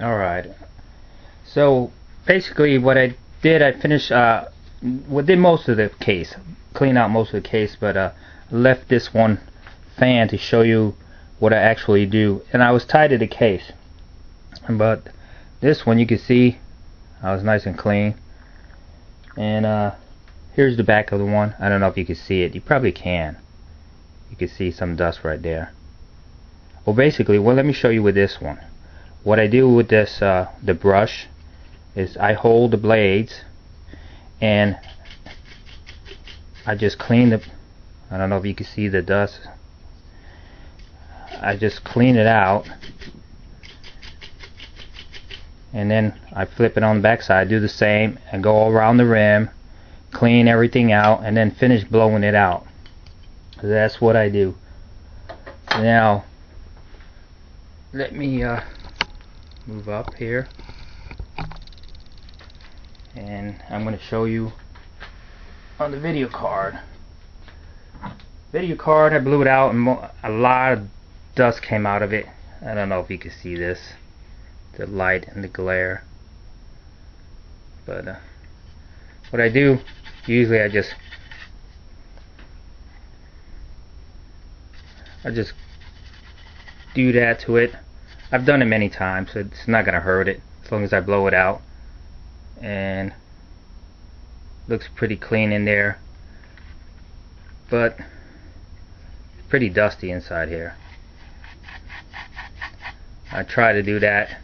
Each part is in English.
Alright, so basically what I did, I finished did most of the case, clean out most of the case, but left this one fan to show you what I actually do. And I was tied to the case, but this one you can see I was nice and clean. And here's the back of the one. I don't know if you can see it. You probably can. You can see some dust right there. Well, basically, let me show you with this one. What I do with this the brush is I hold the blades and I just clean the, I don't know if you can see the dust. I just clean it out, and then I flip it on the back side, do the same, and go all around the rim, clean everything out, and then finish blowing it out. That's what I do. Now let me move up here, and I'm going to show you on the video card. I blew it out, and a lot of dust came out of it. I don't know if you can see this, the light and the glare, but what I do usually, I just do that to it. I've done it many times, so it's not gonna hurt it as long as I blow it out. And looks pretty clean in there, but it's pretty dusty inside here. I try to do that,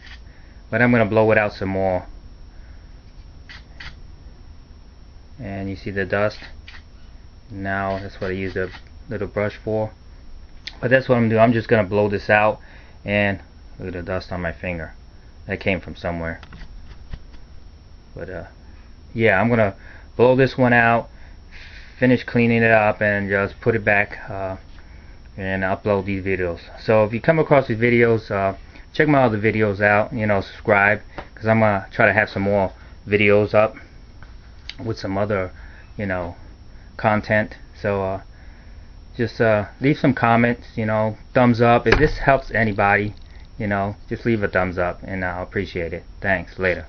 but I'm gonna blow it out some more. And you see the dust? Now that's what I use the little brush for. But that's what I'm doing. I'm just gonna blow this out, and look at the dust on my finger. That came from somewhere. But yeah, I'm gonna blow this one out, finish cleaning it up, and just put it back and upload these videos. So if you come across these videos, check my other videos out. Subscribe, because I'm gonna try to have some more videos up with some other content. So just leave some comments, thumbs up. If this helps anybody, just leave a thumbs up, and I'll appreciate it. Thanks. Later.